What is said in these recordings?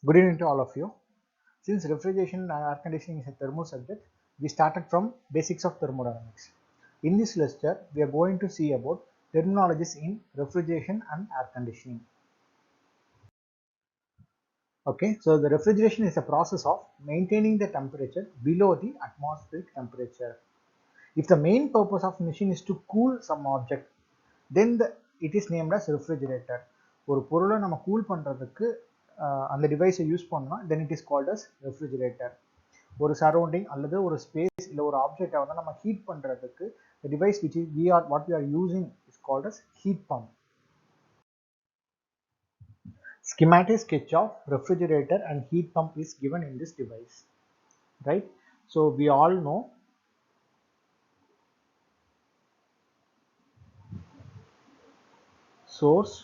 Good evening to all of you. Since refrigeration and air conditioning is a thermo subject, we started from basics of thermodynamics. In this lecture, we are going to see about terminologies in refrigeration and air conditioning. Okay, so the refrigeration is a process of maintaining the temperature below the atmospheric temperature. If the main purpose of machine is to cool some object, then it is named as refrigerator. ஒரு பொருளை நம்ம cool பண்ணுறதுக்கு அந்த டிவைஸை use பண்ணோம்னா then it is called as refrigerator. ஒரு surrounding அல்லது ஒரு space இல்லை ஒரு ஆப்ஜெக்டை வந்து நம்ம ஹீட் பண்ணுறதுக்கு the device which is what we are using is called as heat pump. Schematic sketch of refrigerator and heat pump is given in this device, right? So we all know source.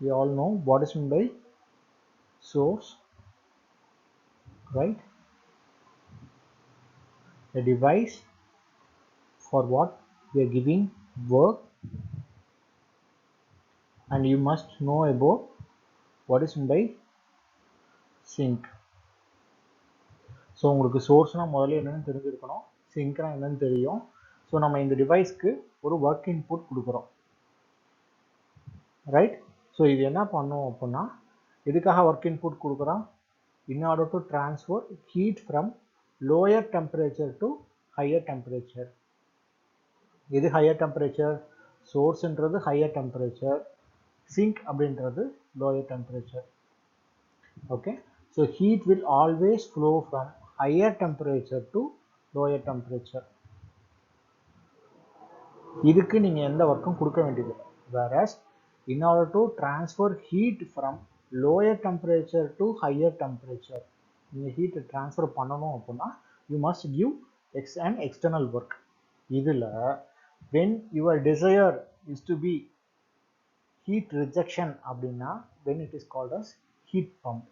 We all know what is meant by source, right? A device for what we are giving work, and you must know about what is meant by sink. So உங்களுக்கு சோர்ஸ்னால் முதல்ல என்னென்னு தெரிஞ்சிருக்கணும், சிங்க்னா என்னன்னு தெரியும். So நம்ம இந்த டிவைஸ்க்கு ஒரு work input கொடுக்குறோம், ரைட்? ஸோ இது என்ன பண்ணும் அப்படின்னா, எதுக்காக ஒர்க் இன்புட் கொடுக்குறோம்? in order to transfer heat from lower temperature to higher temperature. இது higher temperature, sourceன்றது higher temperature, sink அப்படின்றது lower temperature. Okay, so heat will always flow from higher temperature to lower temperature. இதுக்கு நீங்க எந்த ஒர்க்கும் கொடுக்க வேண்டியது இல்லை. whereas in order to transfer heat from lower temperature to higher temperature, நீங்க heat transfer பண்ணணும் அப்படின்னா you must give an external work. இதுல when your desire is to be heat rejection அப்படின்னா then it is called as heat pump.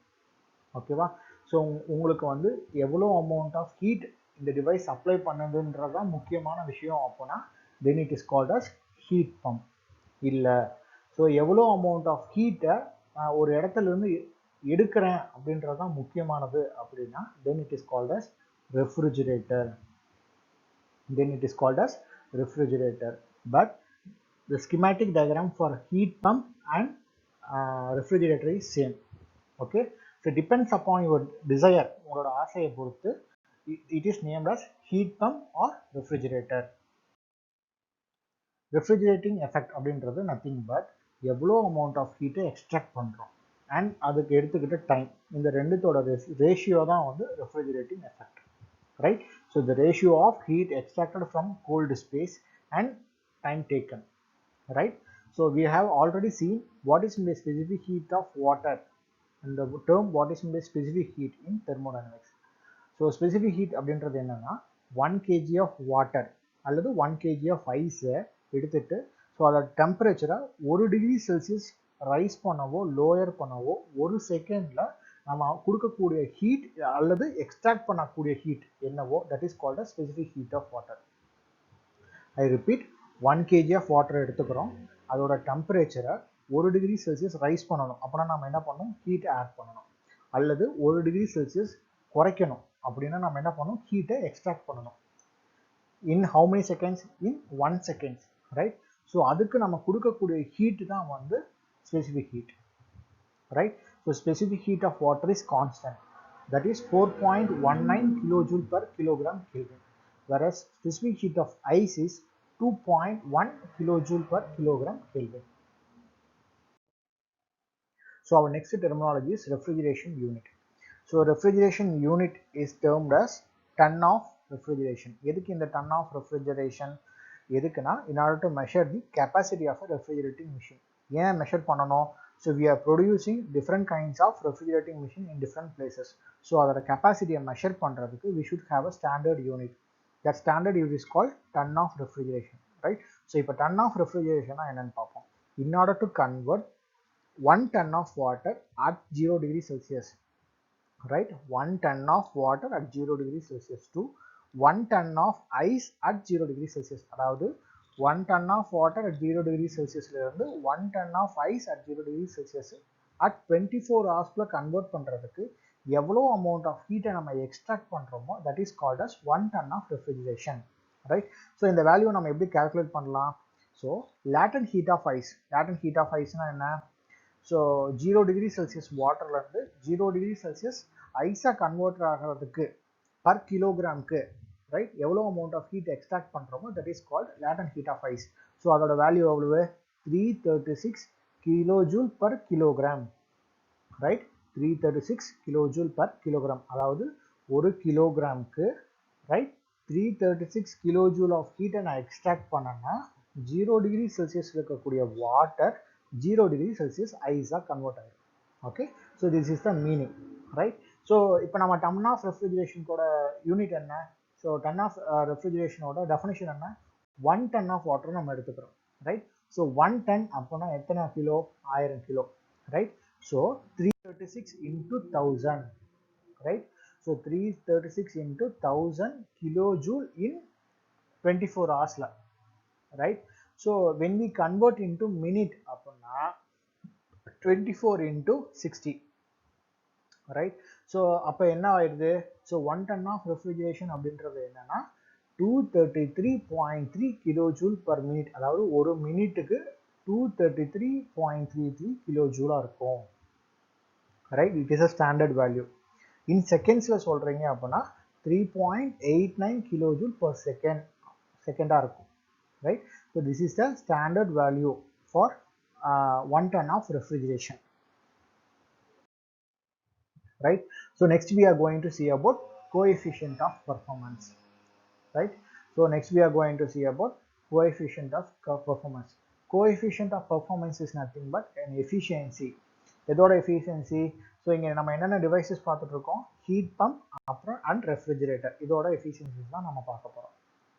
ஓகேவா? So உங்களுக்கு வந்து எவ்வளோ amount of heat இந்த டிவைஸ் அப்ளை பண்ணுதுன்றதான் முக்கியமான விஷயம் அப்படின்னா then it is called as heat pump. இல்லை, ஸோ எவ்வளோ அமௌண்ட் ஆஃப் ஹீட்டை ஒரு இடத்துல இருந்து எடுக்கிறேன் அப்படின்றது தான் முக்கியமானது அப்படின்னா then it is called as refrigerator. then it is called as refrigerator. But the schematic diagram for heat pump and refrigerator is same. Okay, so depends upon your desire, உங்களோட ஆசையை பொறுத்து it is named as heat pump or refrigerator. refrigerating effect அப்படின்றது nothing but எவ்வளோ amount of ஹீட்டை extract பண்ணுறோம் and அதுக்கு எடுத்துக்கிட்ட time, இந்த ரெண்டுத்தோட ரேஷியோ தான் வந்து refrigerating effect, right? So the ratio of heat extracted from cold space and time taken, right? So we have already seen what is the specific heat of water and the term what is the specific heat in thermodynamics. So specific heat அப்படின்றது என்னன்னா 1 kg of water அல்லது 1 kg of ice எடுத்துட்டு so அதோட டெம்பரேச்சரை 1 degree Celsius rice பண்ணவோ lower பண்ணவோ ஒரு செகண்டில் நம்ம கொடுக்கக்கூடிய ஹீட் அல்லது எக்ஸ்ட்ராக்ட் பண்ணக்கூடிய ஹீட் என்னவோ that is called a specific heat of water. I repeat, 1 kg of water எடுத்துக்கிறோம், அதோட டெம்பரேச்சரை 1 டிகிரி செல்சியஸ் ரைஸ் பண்ணணும் அப்படின்னா நம்ம என்ன பண்ணணும், ஹீட் ஆட் பண்ணணும். அல்லது 1 டிகிரி செல்சியஸ் குறைக்கணும் அப்படின்னா நம்ம என்ன பண்ணணும், ஹீட்டை எக்ஸ்ட்ராக்ட் பண்ணணும். in how many seconds? in 1 second, right? So அதுக்கு நம்ம கொடுக்கக்கூடிய ஹீட் தான் வந்து specific heat, right? So specific heat of water is constant, that is 4.19 kilojoule per kilogram Kelvin, whereas specific heat of ice is 2.1 kilojoule per kilogram Kelvin. So our next terminology is refrigeration unit. So refrigeration unit is termed as ton of refrigeration. எதுக்கு இந்த ton of refrigeration? எதுக்குன்னா in order to measure the capacity of a refrigerating machine. ஏன் measure பண்ணணும்? So we are producing different kinds of refrigerating machine in different places. So அதோட capacity measure பண்றதுக்கு we should have a standard unit. That standard unit is called ton of refrigeration, right? So இப்போ ton of refrigeration என்னன்னு பார்ப்போம். In order to convert 1 ton of water at 0 degree Celsius, right? 1 ton of water at 0 degree Celsius to 1 ton of ice at 0 degree Celsius. அதாவது 1 ton of water at 0 degree Celsius இருந்து 1 ton of ice at 0 degree Celsius at 24 ஹவர்ஸ்ல convert பண்ணுறதுக்கு எவ்வளோ amount of ஹீட்டை நம்ம extract பண்ணுறோமோ that is called as 1 ton of refrigeration, right? So இந்த value நம்ம எப்படி கால்குலேட் பண்ணலாம்? So latent heat of ice, latent heat of ஐஸ்னா என்ன? ஸோ 0 டிகிரி செல்சியஸ் வாட்டர்லேருந்து 0 டிகிரி செல்சியஸ் ஐஸாக கன்வெர்ட் ஆகிறதுக்கு பர் கிலோகிராம்க்கு, ரைட், எவ்வளோ அமௌண்ட் ஆஃப் ஹீட் எக்ஸ்ட்ராக்ட் பண்ணுறோமோ that is called latent heat of ice. So அதோட வேல்யூ எவ்வளவு? 336 kilojoule per kilogram, right? 336 kilojoule per kilogram, அதாவது ஒரு கிலோகிராமுக்கு, ரைட், 336 கிலோஜூல் ஆஃப் ஹீட்டை நான் எக்ஸ்ட்ராக்ட் பண்ணேன்னா 0 டிகிரி செல்சியஸில் இருக்கக்கூடிய வாட்டர் 0 டிகிரி செல்சியஸ் ஐஸாக கன்வெர்ட் ஆகிடும். Okay, so this is the meaning, right? So இப்போ நம்ம டன் ஆஃப் ரெஃப்ரிஜரேஷனோட யூனிட் என்ன? ஸோ டன் ஆஃப் ரெஃப்ரிஜரேஷனோட டெஃபினிஷன் என்ன? 1 ton ஆஃப் வாட்டர் நம்ம எடுத்துக்கிறோம், ரைட்? ஸோ 1 ton அப்போனா எத்தனை kilo? 1000 kilo, right? So 336 into 1000, right? So 336 into 1000 kilojoule in 24 hours, right? So when we convert into minute, apna 24 into 60, right? So அப்ப என்ன ஆயிடுது? So 1 ton of refrigeration அப்படின்றது என்னன்னா 233.3 kilojoule per minute, அதாவது ஒரு மினிட்டுக்கு 233.33 கிலோஜூலா இருக்கும், right? It is a standard value. In seconds la சொல்றீங்க அப்படின்னா 3.89 kilojoule per second செகண்டா இருக்கும், right? So this is the standard value for 1 ton of refrigeration, right? So next we are going to see about coefficient of performance, right? So next we are going to see about coefficient of performance. Coefficient of performance is nothing but an efficiency. எதோட efficiency? So இங்கே நம்ம என்னென்ன devices பார்த்துட்டு இருக்கோம்? Heat pump, அப்புறம் and refrigerator, இதோட efficiencies தான் நம்ம பார்க்க போகிறோம்,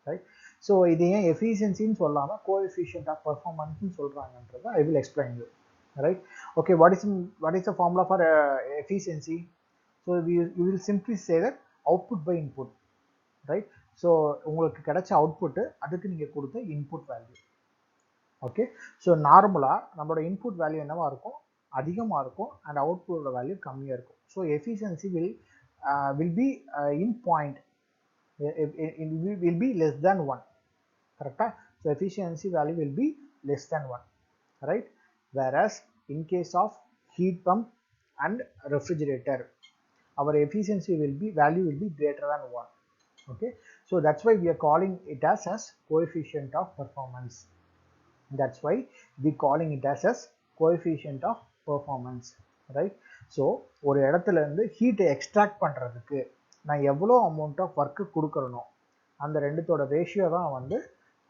ரைட்? ஸோ இது ஏன் எஃபிஷியன்சின்னு சொல்லாமல் கோஎஃபிஷியன்ட் ஆஃப் பர்ஃபார்மன்ஸ்னு சொல்கிறாங்கன்றதை I will explain you, right? Okay, what is the formula for efficiency? So you will simply say that output by input, right? So உங்களுக்கு கிடைச்ச அவுட்புட்டு அதுக்கு நீங்கள் கொடுத்த இன்புட் வேல்யூ. ஓகே, ஸோ நார்மலாக நம்மளோட இன்புட் வேல்யூ என்னவா இருக்கும்? அதிகமாக இருக்கும் அண்ட் அவுட்புட்டோட வேல்யூ கம்மியாக இருக்கும். So efficiency will be in point, will be less than 1, கரெக்டாக? So efficiency value will be less than 1, right? Whereas in case of heat pump and refrigerator, our efficiency value will be greater than 1. Okay, so that's why we are calling it as coefficient of performance. That's why we calling it as coefficient of performance, right? So ஒரு இடத்துல இருந்து ஹீட்டை extract பண்ணுறதுக்கு நான் எவ்வளோ amount of work கொடுக்குறனோ அந்த ரெண்டுத்தோட ratio தான் வந்து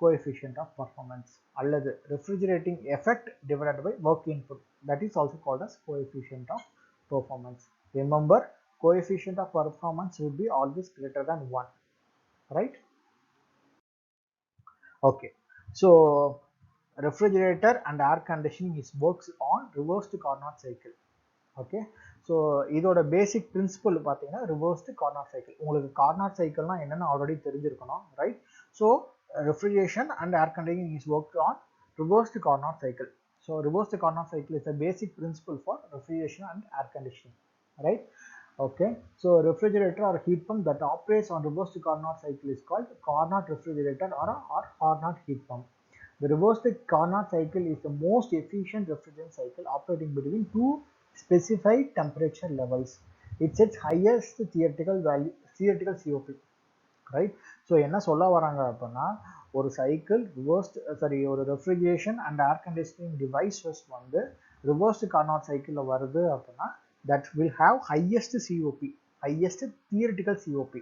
coefficient of performance அல்லது refrigerating effect divided by work input, that is also called as coefficient of performance. Remember, coefficient of performance will be always greater than 1, right? Okay, so refrigerator and air conditioning is works on reversed Carnot cycle. Okay, so இதோட பேசிக் principal பார்த்தீங்கன்னா reversed Carnot cycle. உங்களுக்கு Carnot சைக்கிள்னா என்னென்னு already தெரிஞ்சிருக்கணும், right? So refrigeration and air conditioning is work on reversed Carnot cycle. So reversed Carnot cycle is the basic principal for refrigeration and air conditioning, right? Okay, so refrigerator or heat pump that operates on reversed Carnot cycle is called Carnot refrigerator or Carnot heat pump. The reversed Carnot cycle is the most efficient refrigerant cycle operating between two specified temperature levels. It sets highest theoretical COP, right? So என்ன சொல்ல வராங்க அப்படின்னா ஒரு cycle ஒரு refrigeration and air conditioning devices வந்து reversed Carnot சைக்கிளில் வருது அப்படின்னா that will have highest COP, highest theoretical COP,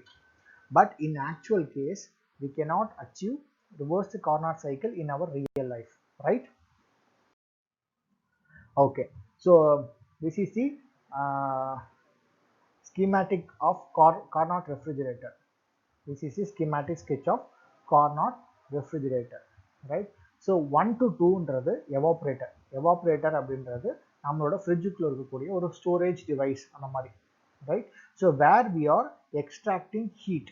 but in actual case we cannot achieve reversed Carnot cycle in our real life, right? Okay, so this is the schematic of Carnot refrigerator. This is the schematic sketch of Carnot refrigerator, right? So 1 to 2ன்றது evaporator அப்படின்றது நம்மளோட ஃப்ரிட்ஜுக்குள்ள இருக்கக்கூடிய ஒரு storage device அந்த மாதிரி, right? So where we are extracting heat,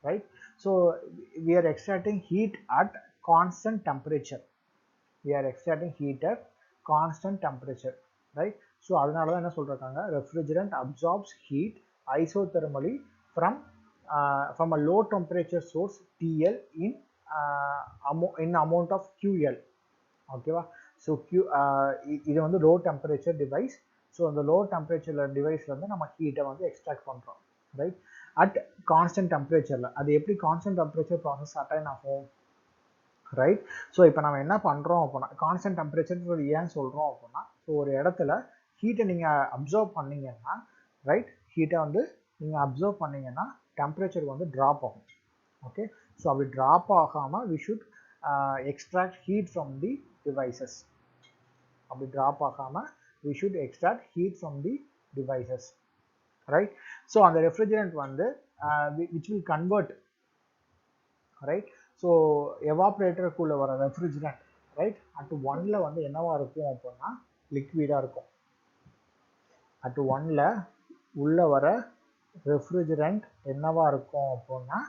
right? So we are extracting heat at constant temperature. We are extracting heat at constant temperature. right? So அதனால தான் என்ன சொல்றாங்க, refrigerant absorbs heat isothermally from a low temperature source TL in amount of QL. ஓகேவா? So இது வந்து low temperature device. So அந்த low temperature டிவைஸ்ல வந்து நம்ம ஹீட்டை வந்து எக்ஸ்ட்ராக்ட் பண்ணுறோம், ரைட்? அட் கான்ஸ்டன்ட் டெம்பரேச்சரில். அது எப்படி கான்ஸ்டன்ட் டெம்பரேச்சர் ப்ராசஸ் அட்டைன் ஆகும், ரைட்? ஸோ இப்போ நம்ம என்ன பண்ணுறோம் அப்படின்னா, கான்ஸ்டன்ட் டெம்பரேச்சர் ஏன் சொல்கிறோம் அப்படின்னா, ஸோ ஒரு இடத்துல ஹீட்டை நீங்கள் அப்சர்வ் பண்ணீங்கன்னா, ரைட், ஹீட்டை வந்து நீங்கள் அப்சர்வ் பண்ணீங்கன்னா டெம்பரேச்சர் வந்து ட்ராப் ஆகும். ஓகே, ஸோ அப்படி ட்ராப் ஆகாமல் we should extract heat from the devices. அப்படி ட்ராப் ஆகாமல் we should extract heat from the devices, right? So அந்த refrigerant வந்து which will convert, right? So evaporator குள்ள வர refrigerant, right, at 1ல வந்து என்னவா இருக்கும் அப்படின்னா லிக்விடா இருக்கும். at 1ல உள்ள வர refrigerant என்னவா இருக்கும் அப்படின்னா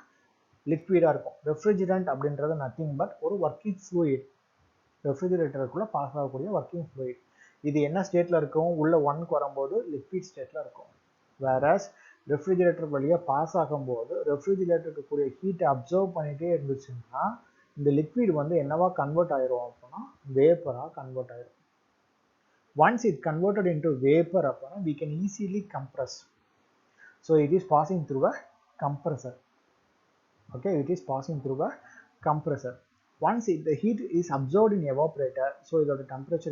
லிக்விடா இருக்கும். ரெஃப்ரிஜரண்ட் அப்படின்றது நத்திங் பட் ஒரு ஒர்க்கிங் ஃப்ளூயிட். ரெஃப்ரிஜரேட்டருக்குள்ள பாஸ் ஆகக்கூடிய ஒர்க்கிங் ஃப்ளூயிட். இது என்ன ஸ்டேட்ல இருக்கும், உள்ள 1க்கு வரும்போது லிக்விட் ஸ்டேட்ல இருக்கும். வேறஸ் ரெஃப்ரிஜரேட்டர் வழியா பாஸ் ஆகும்போது ரெஃப்ரிஜரேட்டருக்கு கூடிய ஹீட்டை அப்சர்வ் பண்ணிட்டே இருந்துச்சுன்னா இந்த லிக்விட் வந்து என்னவா கன்வெர்ட் ஆயிரும் அப்படின்னா வேப்பரா கன்வெர்ட் ஆயிரும். Once it converted into vapour அப்படின்னா we can easily compress. So it is passing through a compressor. Okay, it is passing through a compressor. Once the heat is absorbed in evaporator, so the temperature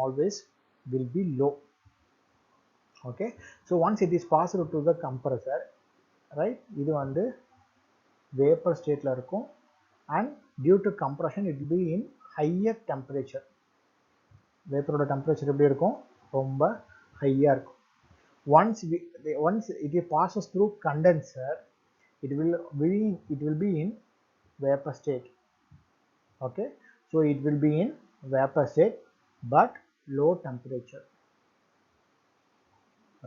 always will be low. Okay, so once it is passed to the compressor, right, இது வந்து vapor state la இருக்கும், and due to compression it will be in higher temperature. vapor oda temperature எப்படி இருக்கும், ரொம்ப high-ஆ இருக்கும். once it passes through condenser, it will be in vapor state. Okay, so it will be in vapor state but low temperature,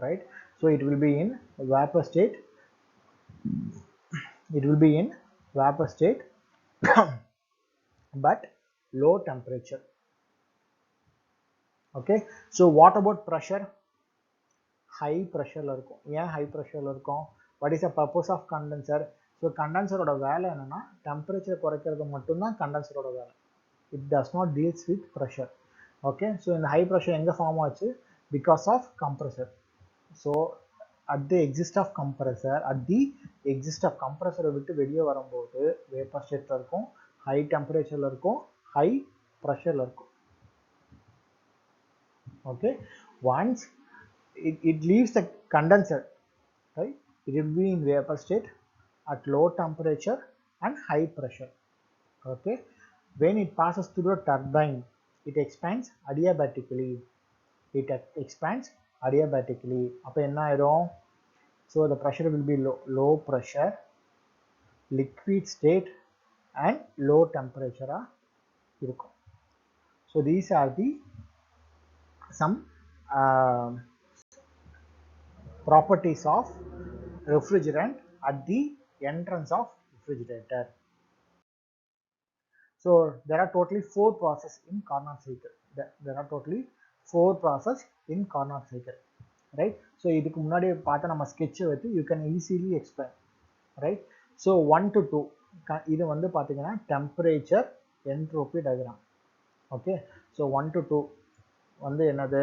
right? So it will be in vapor state, but low temperature. Okay, so what about pressure? High pressure la irukum. Yen high pressure la irukum? What is the purpose of condenser? So condenser oda வேலை என்னன்னா temperature குறைக்கிறது மட்டும் தான் condenser oda வேலை. It does not deals with pressure. Okay, so in high pressure enga form ஆச்சு, because of compressor. So at the exist of compressor விட்டு வெளியே வரும்போது vapor state ல இருக்கும், high temperature ல இருக்கும், high pressure ல இருக்கும். Okay, once it leaves the condenser, right, it will be in vapor state at low temperature and high pressure. Okay, when it passes through a turbine, it expands adiabatically. அப்ப என்ன ஆயிரும், so the pressure will be low pressure, liquid state and low temperature இருக்கும். So these are the some properties of refrigerant at the entrance of refrigerator. So there are totally 4 processes in Carnot cycle. There are totally 4 processes in Carnot cycle, right? So இதுக்கு முன்னாடி பார்த்த நம்ம sketch வச்சு you can easily explain, right? So 1 to 2 இது வந்து பாத்தீங்கன்னா temperature entropy diagram. Okay, so 1 to 2 வந்து என்னது,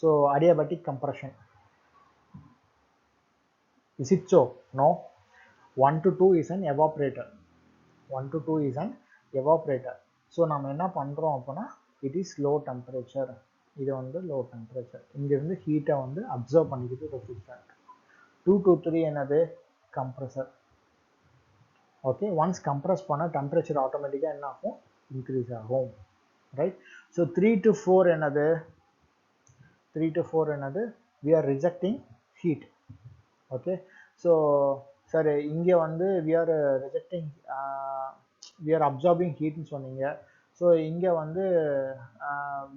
so adiabatic compression. Is it so? No. 1 to 2 is an evaporator. 1 to 2 is an evaporator. So நாம என்ன பண்றோம் அப்படின்னா it is low temperature. இது வந்து low temperature. இங்க இருந்து ஹீட்டை வந்து அப்சர்வ் பண்ணிக்கிட்டு refrigerant. 2 to 3 என்னது, compressor. Okay, once compress பண்ண temperature ஆட்டோமேட்டிக்கா என்ன ஆகும், increase ஆகும், right? So 3 to 4 என்னது, 3 to 4 என்னது, we are rejecting heat. Okay, so சரி இங்க வந்து we are rejecting we are absorbing heat னு சொன்னீங்க. ஸோ இங்கே வந்து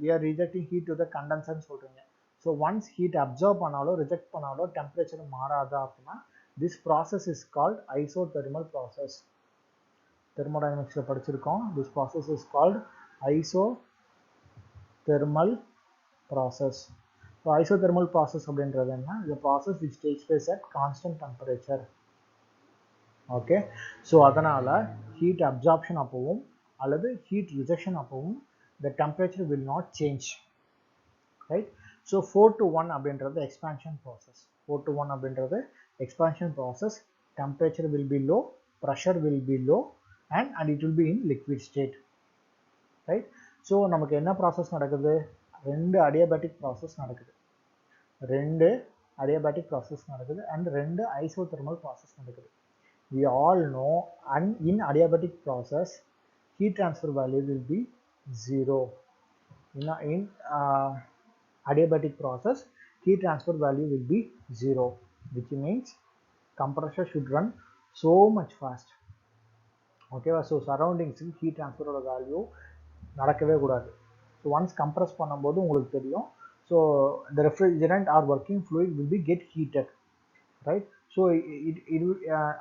we are rejecting heat to the condenser னு சொல்கிறீங்க. ஸோ once heat absorb பண்ணாலோ ரிஜெக்ட் பண்ணாலோ டெம்பரேச்சர் மாறாதா அப்படின்னா this process is called isothermal process. தெர்மோடைனமிக்ஸில் படிச்சிருக்கோம். This process is called isothermal process. So isothermal process அப்படின்றது என்ன? The process which takes place at constant temperature. Okay, so அதனால heat absorption அப்பவும் அல்லது heat rejection அப்பவும் the temperature will not change, right? So 4 to 1 அப்படின்றது expansion process. 4 to 1 அப்படின்றது expansion process. Temperature will be low, pressure will be low, and it will be in liquid state, right? So நமக்கு என்ன process நடக்குது? ரெண்டு adiabatic process நடக்குது. ரெண்டு adiabatic process நடக்குது and ரெண்டு isothermal process நடக்குது. We all know, and in adiabatic process heat transfer value will be 0. In adiabatic process heat transfer value will be 0, which means compressor should run so much fast. Okay, so surroundings heat transfer value நடக்கவே கூடாது. So once compress பண்ணும்போது உங்களுக்கு தெரியும், so the refrigerant or working fluid will be get heated, right? So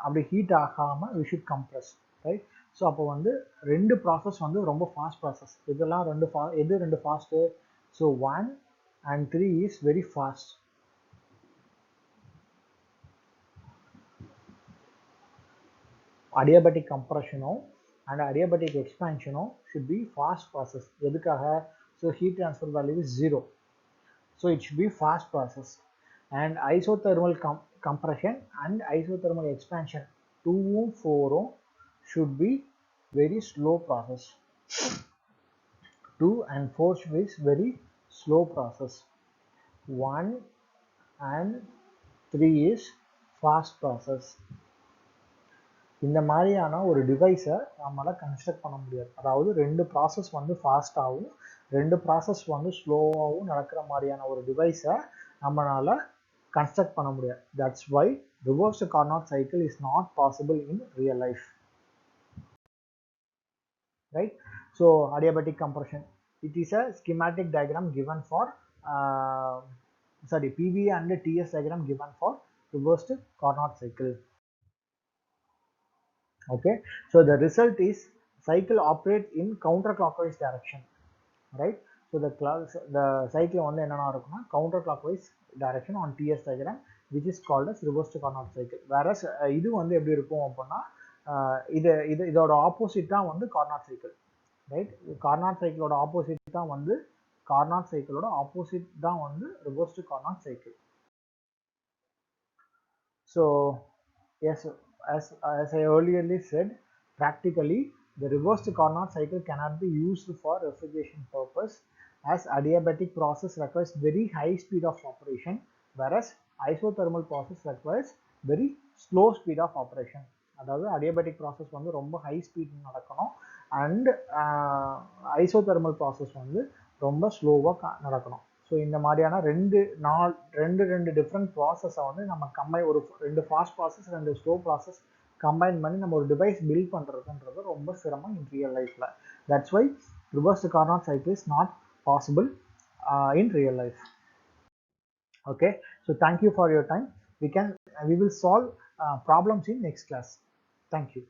அப்படி heat ஆகாம we should compress, right? So அப்போ வந்து ரெண்டு ப்ராசஸ் வந்து ரொம்ப ஃபாஸ்ட் ப்ராசஸ். இதெல்லாம் ரெண்டு fast? So 1 and 3 is very fast. Adiabatic compression and adiabatic expansion should be fast process. எதுக்காக? So heat transfer value is 0, so it should be fast process. And isothermal compression and isothermal expansion 2 4 should be very slow process. 2 and 4 is very slow process. 1 and 3 is fast process. இந்த மாதிரியான ஒரு டிவைஸை நம்மளால் construct பண்ண முடியாது. அதாவது ரெண்டு process வந்து ஃபாஸ்ட்டாகவும் ரெண்டு ப்ராசஸ் வந்து ஸ்லோவாகவும் நடக்கிற மாதிரியான ஒரு டிவைஸை நம்மளால் கன்ஸ்ட்ரக்ட் பண்ண முடியாது. That's why reversed Carnot cycle is not possible in real life, right? So adiabatic compression, it is a schematic diagram given for PV and TS diagram given for reversed Carnot cycle. Okay, so the result is cycle operates in counterclockwise direction, right? So the cycle வந்து என்னன்னா இருக்கும்னா counterclockwise direction on TS diagram, which is called as reversed Carnot cycle. Whereas இது வந்து எப்படி இருக்கும் அப்படின்னா இதோட opposite தான் வந்து Carnot cycle, right? Carnot cycle opposite தான் வந்து Carnot cycle ஆப்போசிட் தான் வந்து reversed Carnot cycle. So yes, as I earlier said, practically the reversed Carnot cycle cannot be used for refrigeration purpose, as adiabatic process requires very high speed of operation, whereas isothermal process requires very slow speed of operation. அதாவது adiabatic process வந்து ரொம்ப high speed நடக்கணும் and isothermal process வந்து ரொம்ப ஸ்லோவாக நடக்கணும். So இந்த மாதிரியான ரெண்டு டிஃப்ரெண்ட் ப்ராசஸை வந்து நம்ம ரெண்டு ஃபாஸ்ட் ப்ராசஸ் ரெண்டு ஸ்லோ ப்ராசஸ் கம்பைன் பண்ணி நம்ம ஒரு டிவைஸ் பில்ட் பண்ணுறதுன்றது ரொம்ப சிரமம் இன் ரியல் லைஃப்பில். That's why reversed Carnot cycle is not possible in real life. Okay, so thank you for your time. We will solve problems in next class. Thank you.